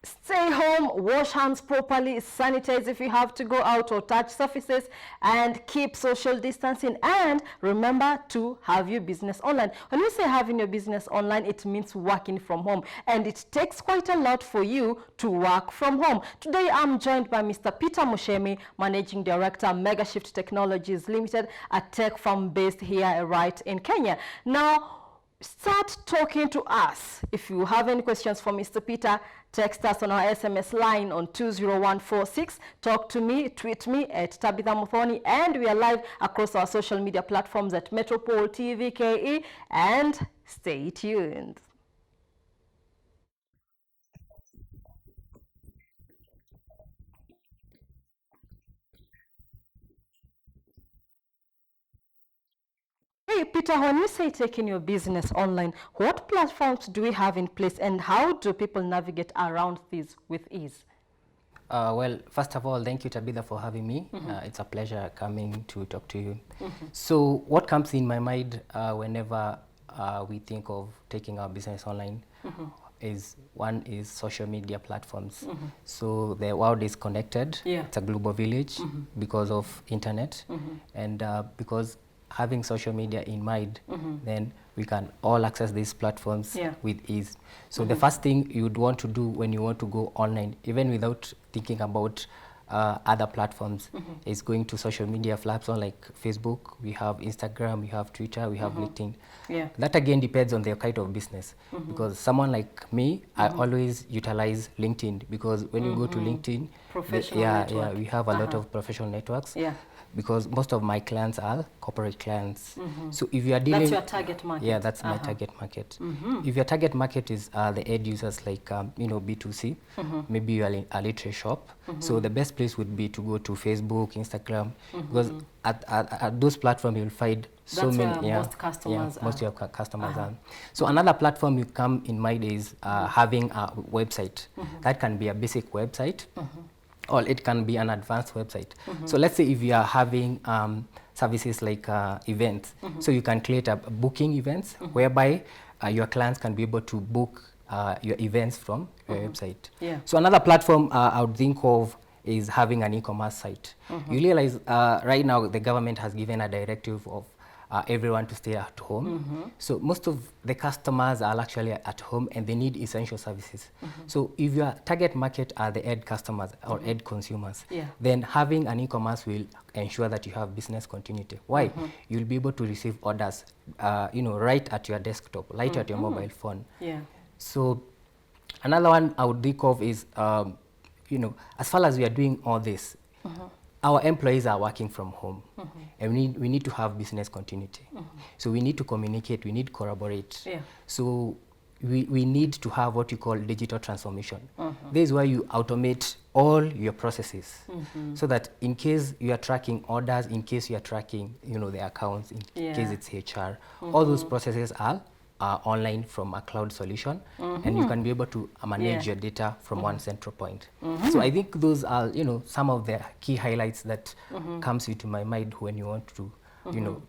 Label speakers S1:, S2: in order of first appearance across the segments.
S1: Stay home, wash hands properly, sanitize if you have to go out or touch surfaces, and keep social distancing. And remember to have your business online. When we say having your business online, it means working from home. And it takes quite a lot for you to work from home. Today, I'm joined by Mr. Peter Mushemi, Managing Director, Megashift Technologies Limited, a tech firm based here right in Kenya. Now, start talking to us. If you have any questions for Mr. Peter, text us on our SMS line on 20146. Talk to me, tweet me at Tabitha Muthoni, and we are live across our social media platforms at Metropole TV KE, and stay tuned. Hey, Peter, when you say taking your business online, what platforms do we have in place, and how do people navigate around these with ease?
S2: Well, first of all, thank you, Tabitha, for having me. It's a pleasure coming to talk to you. So what comes in my mind whenever we think of taking our business online is social media platforms. So the world is connected.
S1: Yeah.
S2: It's a global village because of internet. And because having social media in mind, then we can all access these platforms with ease. So the first thing you'd want to do when you want to go online, even without thinking about other platforms, is going to social media platforms like Facebook, we have Instagram, we have Twitter, we have LinkedIn.
S1: Yeah.
S2: That again depends on the kind of business. Because someone like me, I always utilize LinkedIn, because when you go to LinkedIn, we have a lot of professional networks.
S1: Yeah.
S2: Because most of my clients are corporate clients. So if you are dealing...
S1: That's your target market.
S2: Yeah, that's my target market. If your target market is the end users like, B2C, maybe you are a literary shop. So the best place would be to go to Facebook, Instagram, because at those platforms you'll find so many...
S1: most customers
S2: most of your customers are. So another platform you come in mind is having a website. That can be a basic website, or it can be an advanced website. So let's say if you are having services like events, so you can create a booking events whereby your clients can be able to book your events from your website.
S1: Yeah.
S2: So another platform I would think of is having an e-commerce site. You realize right now the government has given a directive of everyone to stay at home. So most of the customers are actually at home and they need essential services. So if your target market are the end customers or end consumers, then having an e-commerce will ensure that you have business continuity. Why? You'll be able to receive orders right at your desktop, right at your mobile phone.
S1: Yeah.
S2: So another one I would think of is, as far as we are doing all this, our employees are working from home, and we need to have business continuity. So we need to communicate, we need to collaborate.
S1: Yeah.
S2: So we need to have what you call digital transformation. This is where you automate all your processes, so that in case you are tracking orders, in case you are tracking the accounts, in case it's HR, all those processes are online from a cloud solution, and you can be able to manage your data from one central point. So I think those are some of the key highlights that comes into my mind when you want to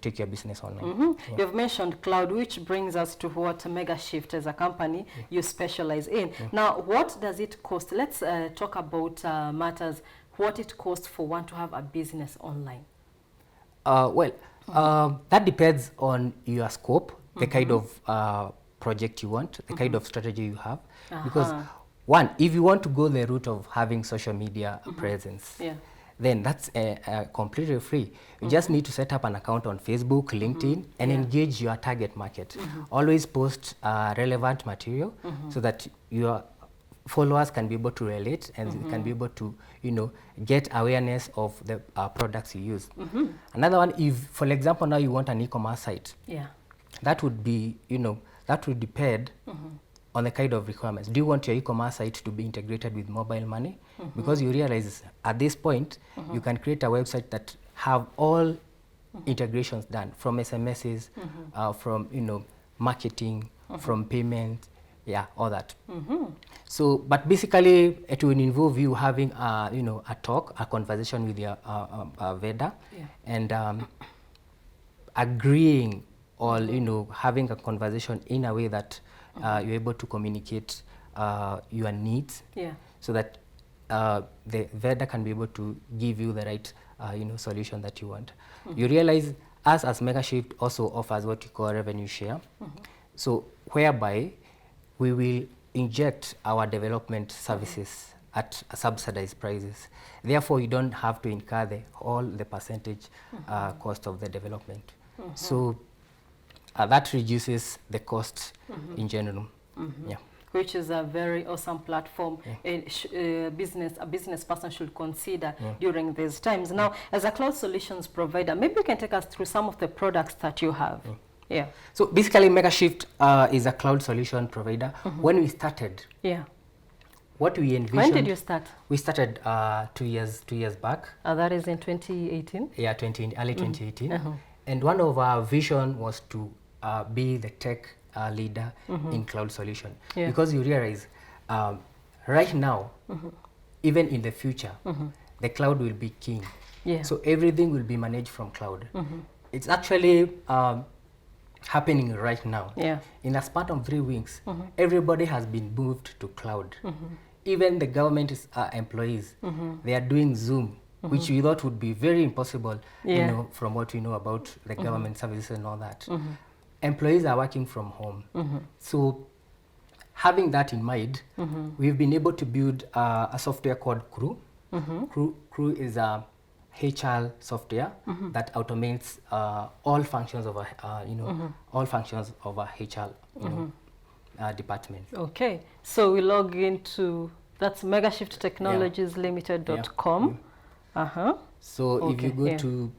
S2: take your business online.
S1: You've mentioned cloud, which brings us to what Megashift as a company you specialize in. Now, what does it cost? Let's talk about matters, what it costs for one to have a business online.
S2: That depends on your scope, the kind of project you want, the kind of strategy you have. Because one, if you want to go the route of having social media presence, then that's completely free. You just need to set up an account on Facebook, LinkedIn, and engage your target market. Always post relevant material so that your followers can be able to relate and can be able to, get awareness of the products you use. Another one, if, for example, now you want an e-commerce site, that would be, that would depend on the kind of requirements. Do you want your e-commerce site to be integrated with mobile money? Because you realize at this point, you can create a website that have all integrations done, from SMSs, from, marketing, from payment, all that. So, but basically, it will involve you having, a talk, a conversation with your vendor, and agreeing or, having a conversation in a way that you're able to communicate your needs, so that the vendor can be able to give you the right solution that you want. You realize us as Megashift also offers what we call revenue share. So whereby we will inject our development services at subsidized prices. Therefore, you don't have to incur all the percentage cost of the development. So that reduces the cost in general. Yeah.
S1: Which is a very awesome platform a business person should consider during these times. Now, as a cloud solutions provider, maybe you can take us through some of the products that you have.
S2: So basically, Megashift is a cloud solution provider. When we started, what we envisioned.
S1: When did you start?
S2: We started 2 years back.
S1: That is in 2018.
S2: Yeah, early 2018. And one of our vision was to be the tech leader in cloud solution, because you realize right now, even in the future, the cloud will be king. So everything will be managed from cloud. It's actually happening right now. In a span of 3 weeks, everybody has been moved to cloud. Even the government employees, they are doing Zoom, which we thought would be very impossible, from what we know about the government services and all that. Employees are working from home. So having that in mind, we've been able to build a software called Crew. Crew is a HR software that automates all functions of a HR department.
S1: Okay, so we log into, that's megashiftTechnologiesLimited.com.
S2: So if you go to,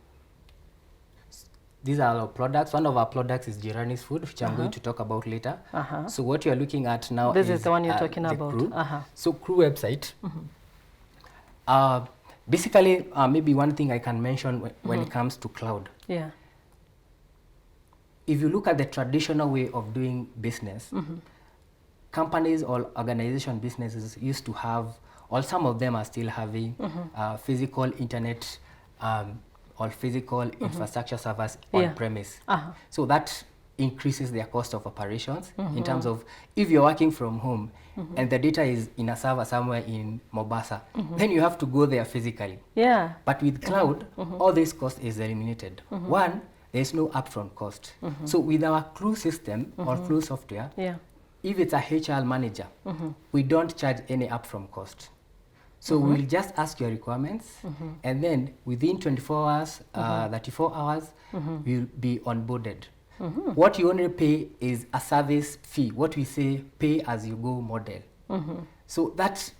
S2: these are our products. One of our products is Jirani's Food, which I'm going to talk about later. So what you're looking at now
S1: this is the one you're talking about.
S2: Crew. So Crew website. Basically, maybe one thing I can mention when it comes to cloud. If you look at the traditional way of doing business, companies or organization businesses used to have, or some of them are still having, physical internet or physical infrastructure servers on premise. So that increases their cost of operations in terms of, if you're working from home and the data is in a server somewhere in Mombasa, then you have to go there physically. But with cloud, all this cost is eliminated. One, there's no upfront cost. So with our Crew system or Crew software, if it's a HR manager, we don't charge any upfront cost. So we'll just ask your requirements, and then within 24 hours, 34 hours, you'll be onboarded. What you only pay is a service fee, what we say pay as you go model. So that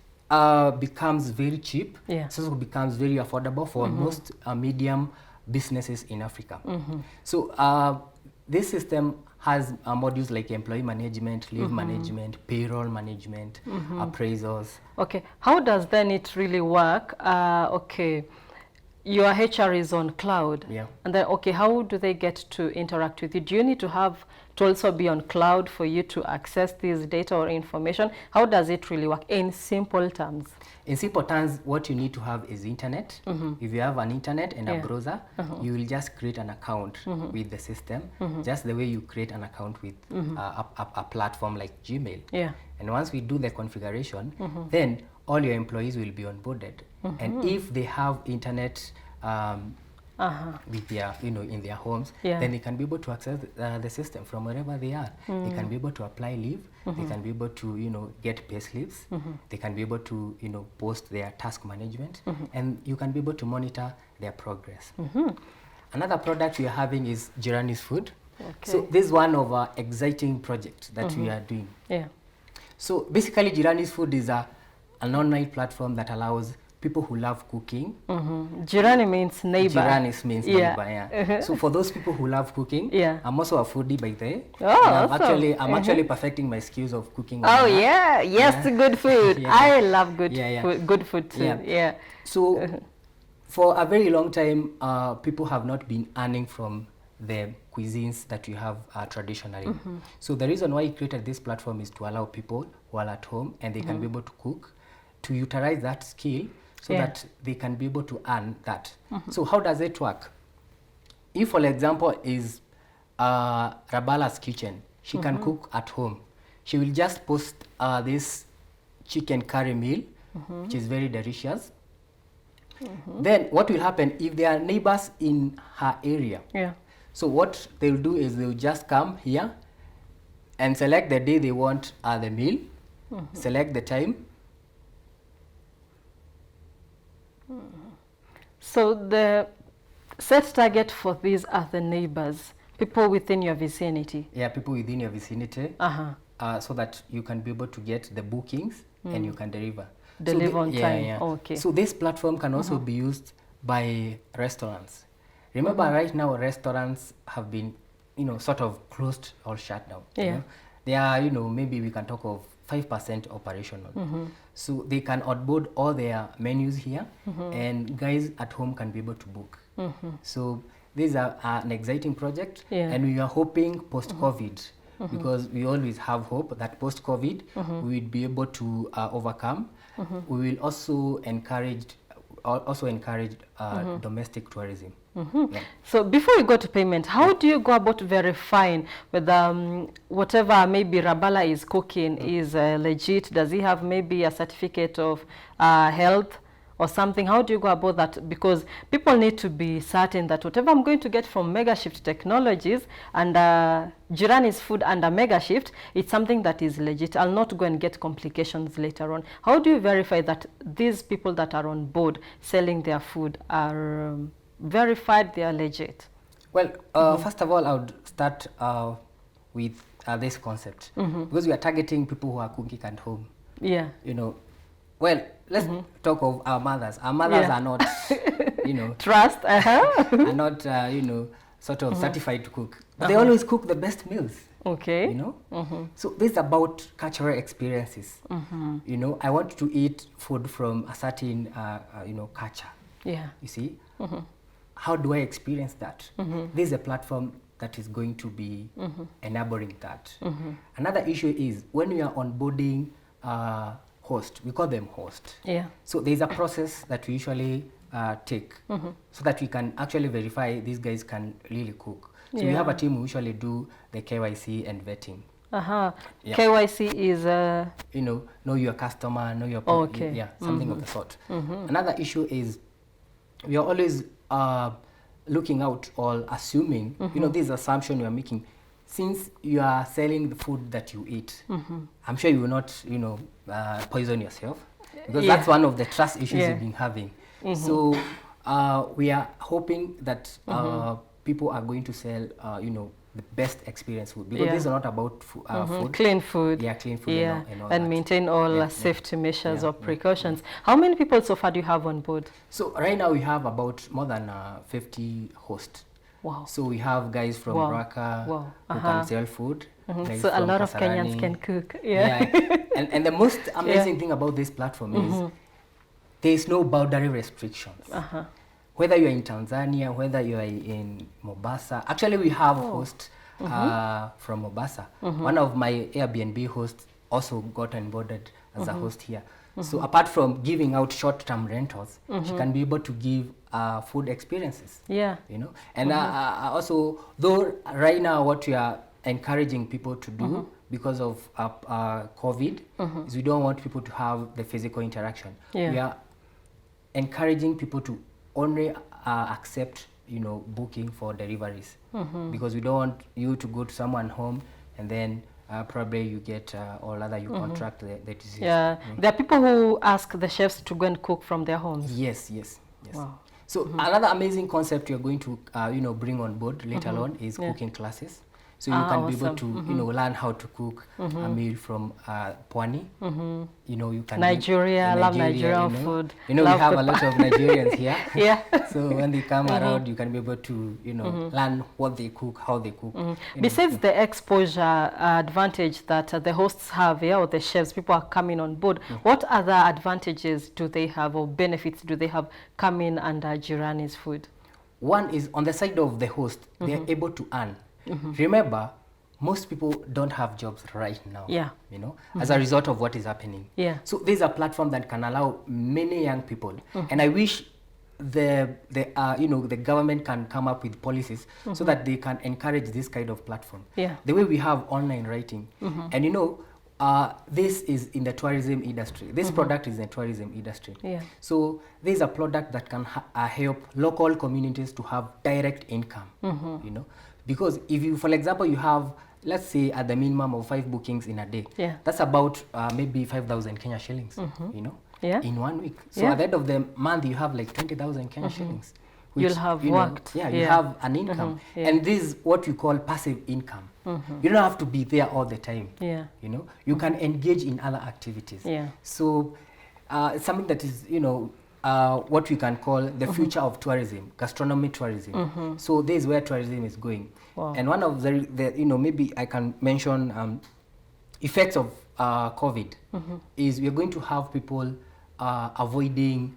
S2: becomes very cheap, so it becomes very affordable for most medium businesses in Africa. So this system has modules like employee management, leave management, payroll management, appraisals.
S1: Okay, how does then it really work? Okay, your HR is on cloud. And then, okay, how do they get to interact with you? Do you need to have to also be on cloud for you to access this data or information? How does it really work in simple terms?
S2: In simple terms, what you need to have is internet. If you have an internet and a browser, you will just create an account with the system, just the way you create an account with a platform like Gmail. And once we do the configuration, then all your employees will be onboarded. And if they have internet with their, in their homes, then they can be able to access the system from wherever they are. They can be able to apply leave. They can be able to, get pay slips. They can be able to, post their task management, and you can be able to monitor their progress. Another product we are having is Jirani's Food. So this is one of our exciting projects that we are doing. So basically, Jirani's Food is an online platform that allows people who love cooking.
S1: Jirani means neighbor.
S2: Jirani means neighbor, So for those people who love cooking, I'm also a foodie by the way.
S1: Awesome.
S2: I'm actually perfecting my skills of cooking.
S1: Good food. I love good food too.
S2: So for a very long time, people have not been earning from the cuisines that you have traditionally. So the reason why I created this platform is to allow people who are at home and they can be able to cook, to utilize that skill so that they can be able to earn that. So how does it work? If, for example, is Rabala's kitchen, she can cook at home. She will just post this chicken curry meal, which is very delicious. Then what will happen if there are neighbors in her area?
S1: Yeah.
S2: So what they'll do is they'll just come here and select the day they want the meal, select the time.
S1: So the set target for these are the neighbors, people within your vicinity.
S2: Yeah, people within your vicinity, so that you can be able to get the bookings and you can deliver.
S1: Deliver on time.
S2: Yeah.
S1: Okay.
S2: So this platform can also be used by restaurants. Remember, right now restaurants have been, sort of closed or shut down.
S1: Yeah.
S2: You know? They are, maybe we can talk of 5% operational. So they can onboard all their menus here, and guys at home can be able to book. So this is an exciting project, and we are hoping post-COVID, because we always have hope that post-COVID we will be able to overcome. We will also encourage domestic tourism. Yeah.
S1: So before you go to payment, how do you go about verifying whether whatever maybe Rabala is cooking is legit? Does he have maybe a certificate of health or something? How do you go about that? Because people need to be certain that whatever I'm going to get from Megashift Technologies and Jirani's food under Megashift, it's something that is legit. I'll not go and get complications later on. How do you verify that these people that are on board selling their food are verified, they are legit?
S2: Well, first of all, I would start with this concept, because we are targeting people who are cooking at home.
S1: Yeah.
S2: Well, let's talk of our mothers. Our mothers are not,
S1: trust,
S2: are not, sort of certified to cook. But they always cook the best meals.
S1: Okay.
S2: So this is about cultural experiences. I want to eat food from a certain, culture.
S1: Yeah.
S2: You see? How do I experience that? This is a platform that is going to be enabling that. Another issue is when we are onboarding host, we call them host.
S1: Yeah.
S2: So there's a process that we usually take so that we can actually verify these guys can really cook. So we have a team who usually do the KYC and vetting. Yeah.
S1: KYC is
S2: know your customer, know your something of the sort. Another issue is we are always looking out or assuming, this assumption you are making. Since you are selling the food that you eat, I'm sure you will not, poison yourself, because that's one of the trust issues you've been having. So we are hoping that people are going to sell, the best experience food, because this is not about food.
S1: Clean food.
S2: Yeah, clean food. And all
S1: and
S2: that.
S1: Maintain all safety measures or precautions. How many people so far do you have on board?
S2: So right now we have about more than 50 hosts.
S1: Wow.
S2: So we have guys from Raka who can sell food.
S1: So a lot of Kenyans can cook.
S2: And the most amazing thing about this platform is there is no boundary restrictions. Whether you are in Tanzania, whether you are in Mombasa. Actually, we have hosts from Mombasa. One of my Airbnb hosts also got onboarded as a host here. So apart from giving out short-term rentals, she can be able to give food experiences. Yeah. And also, though right now what we are encouraging people to do because of COVID is we don't want people to have the physical interaction. We are encouraging people to only accept, booking for deliveries, because we don't want you to go to someone home and then probably you get or rather you contract the disease.
S1: Yeah, there are people who ask the chefs to go and cook from their homes.
S2: Yes. Wow. So another amazing concept you're going to bring on board later on is cooking classes. So you can be able to learn how to cook a meal from Pwani. You can
S1: Nigeria, I love Nigerian food.
S2: We have a lot of Nigerians here. So when they come around, you can be able to learn what they cook, how they cook.
S1: Besides the exposure advantage that the hosts have here, or the chefs, people are coming on board, what other advantages do they have or benefits do they have coming under Jirani's food?
S2: One is on the side of the host, they're able to earn. Remember, most people don't have jobs right now, as a result of what is happening. So there's a platform that can allow many young people, and I wish the government can come up with policies so that they can encourage this kind of platform. The way we have online writing, and this is in the tourism industry. This product is in the tourism industry.
S1: Yeah.
S2: So this is a product that can help local communities to have direct income, you know. Because if you, for example, you have, let's say at the minimum of 5 bookings in a day,
S1: yeah.
S2: that's about maybe 5,000 Kenya shillings, you know,
S1: yeah.
S2: in 1 week. So
S1: yeah.
S2: at the end of the month, you have like 20,000 Kenya shillings. Which,
S1: you'll have
S2: you
S1: worked.
S2: Know, you have an income.
S1: Yeah.
S2: And this is what we call passive income. You don't have to be there all the time.
S1: Yeah.
S2: You know, you can engage in other activities.
S1: Yeah.
S2: So it's something that is, you know, what we can call the future of tourism, gastronomy tourism. So this is where tourism is going.
S1: Wow.
S2: And one of the you know, maybe I can mention effects of COVID is we're going to have people avoiding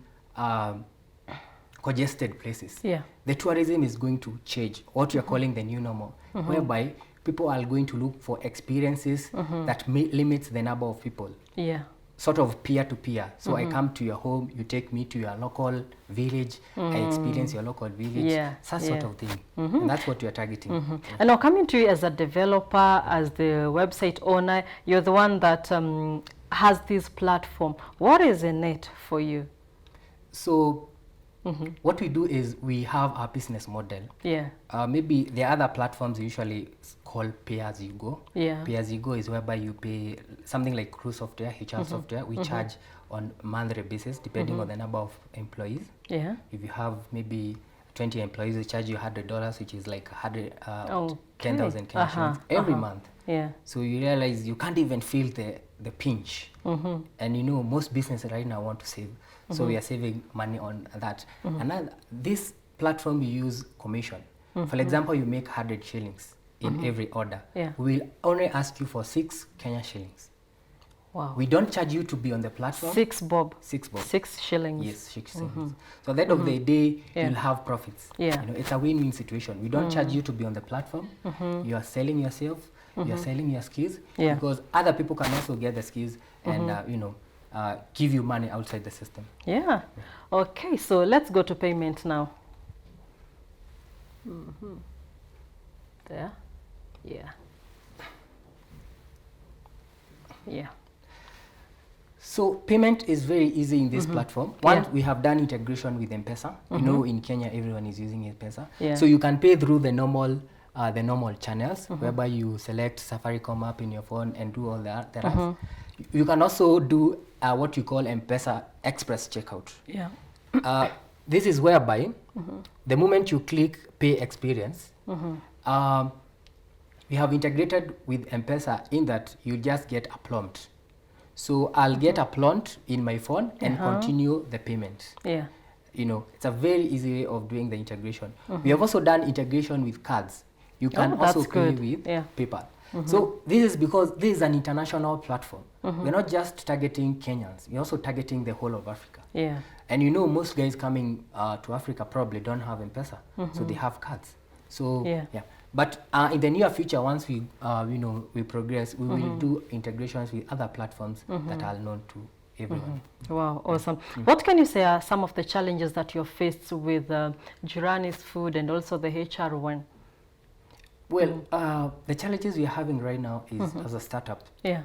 S2: congested places.
S1: Yeah.
S2: The tourism is going to change, what we are calling the new normal, whereby people are going to look for experiences that limits the number of people.
S1: Yeah.
S2: Sort of peer to peer. So I come to your home, you take me to your local village, I experience your local village, that sort of thing. And that's what we are targeting.
S1: And now coming to you as a developer, as the website owner, you're the one that has this platform. What is in it for you?
S2: So what we do is we have our business model.
S1: Yeah.
S2: Maybe the other platforms usually call pay as you go.
S1: Yeah.
S2: Pay as you go is whereby you pay something like crew software, HR software. We charge on monthly basis depending on the number of employees.
S1: Yeah.
S2: If you have maybe 20 employees, we charge you $100, which is like 10,000 Kenya shillings every month.
S1: Yeah.
S2: So you realize you can't even feel the pinch. And you know, most businesses right now want to save. So we are saving money on that. And this platform, we use commission. For example, you make 100 shillings in every order.
S1: Yeah.
S2: We'll only ask you for 6 Kenya shillings.
S1: Wow.
S2: We don't charge you to be on the platform.
S1: 6 bob.
S2: 6 bob.
S1: 6 shillings.
S2: Yes, 6 shillings. So at the end of the day, you'll have profits.
S1: Yeah.
S2: You know, it's a win-win situation. We don't charge you to be on the platform. You are selling yourself. You are selling your skills.
S1: Yeah.
S2: Because other people can also get the skills and, you know, give you money outside the system.
S1: Yeah. Okay, so let's go to payment now. There. Yeah. Yeah.
S2: So payment is very easy in this platform. One, we have done integration with M-Pesa. You know, in Kenya, everyone is using M-Pesa.
S1: Yeah.
S2: So you can pay through the normal channels, whereby you select Safaricom app in your phone and do all that. You can also do what you call M-Pesa Express Checkout.
S1: Yeah.
S2: This is whereby the moment you click Pay Experience, we have integrated with M-Pesa in that you just get a prompt. So I'll get a prompt in my phone and continue the payment.
S1: Yeah.
S2: You know, it's a very easy way of doing the integration. We have also done integration with cards. You can also pay with PayPal. So this is because this is an international platform. We're not just targeting Kenyans, we're also targeting the whole of Africa.
S1: Yeah.
S2: And you know, most guys coming to Africa probably don't have M-Pesa, so they have cards. So yeah. But in the near future, once we you know, we progress, we will do integrations with other platforms that are known to everyone.
S1: Wow, awesome. What can you say are some of the challenges that you're faced with Jirani's food and also the HR one?
S2: Well, the challenges we are having right now is as a startup.
S1: Yeah.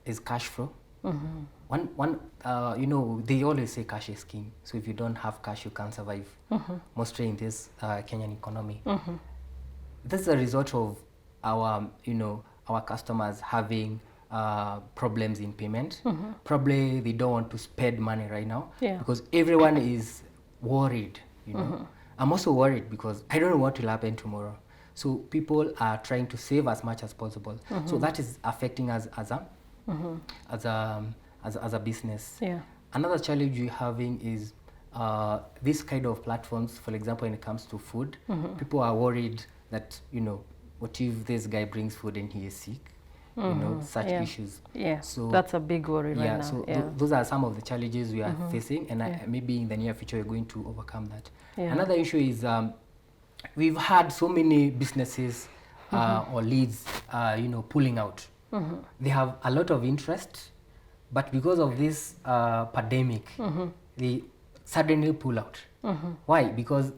S2: Is cash flow. You know, they always say cash is king. So if you don't have cash, you can't survive. Mostly in this Kenyan economy. This is a result of our, you know, our customers having problems in payment. Probably they don't want to spend money right now because everyone is worried. You know, I'm also worried because I don't know what will happen tomorrow. So people are trying to save as much as possible. So that is affecting us as a business.
S1: Yeah.
S2: Another challenge we're having is this kind of platforms. For example, when it comes to food, people are worried that, you know, what if this guy brings food and he is sick? You know, such issues.
S1: Yeah.
S2: So
S1: that's a big worry right now.
S2: So those are some of the challenges we are facing, and maybe in the near future we're going to overcome that. Another issue is we've had so many businesses or leads, you know, pulling out. They have a lot of interest, but because of this pandemic, they suddenly pull out. Why? Because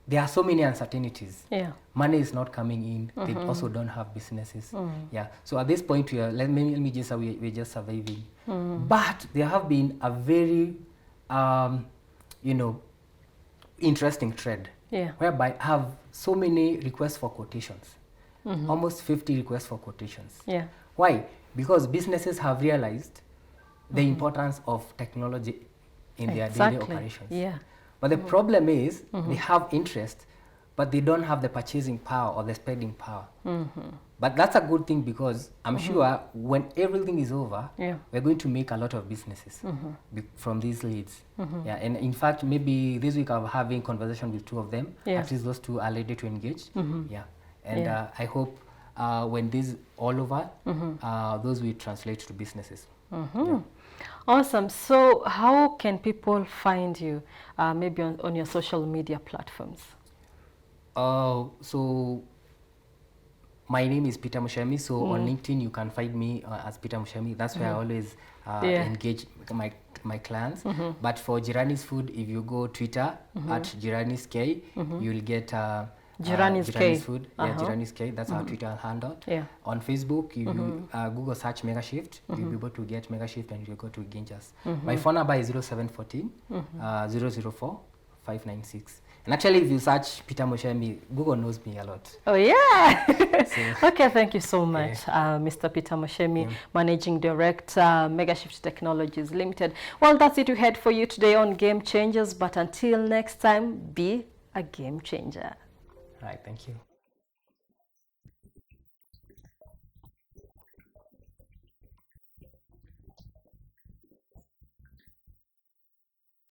S2: there are so many uncertainties.
S1: Yeah.
S2: Money is not coming in. They also don't have businesses. Yeah. So at this point, let me just say we're just surviving. But there have been a very, you know, interesting trend.
S1: Yeah.
S2: Whereby I have so many requests for quotations. Almost 50 requests for quotations.
S1: Yeah.
S2: Why? Because businesses have realized the importance of technology in their daily operations.
S1: Yeah.
S2: But the problem is they have interest, but they don't have the purchasing power or the spending power. But that's a good thing, because I'm sure when everything is over, we're going to make a lot of businesses from these leads. Yeah, and in fact, maybe this week I'm having conversation with two of them. At least those two are ready to engage. Yeah, and I hope when this is all over, those will translate to businesses. Yeah.
S1: Awesome. So how can people find you, maybe on your social media platforms?
S2: So my name is Peter Mushemi. So on LinkedIn, you can find me as Peter Mushemi. That's where I always engage my clients. But for Jirani's Food, if you go Twitter at Jirani's K, you'll get
S1: Jirani's
S2: Food. Yeah, Jirani's K. That's our Twitter handle. Yeah. On Facebook, if you Google search Mega Shift, you'll be able to get Mega Shift, and you'll go to engage us. My phone number is 0714 004 596. And actually, if you search Peter Mushemi, Google knows me a lot.
S1: Oh, yeah. Okay, thank you so much, Mr. Peter Mushemi, Managing Director, Mega Shift Technologies Limited. Well, that's it we had for you today on Game Changers. But until next time, be a game changer.
S2: Right, thank you.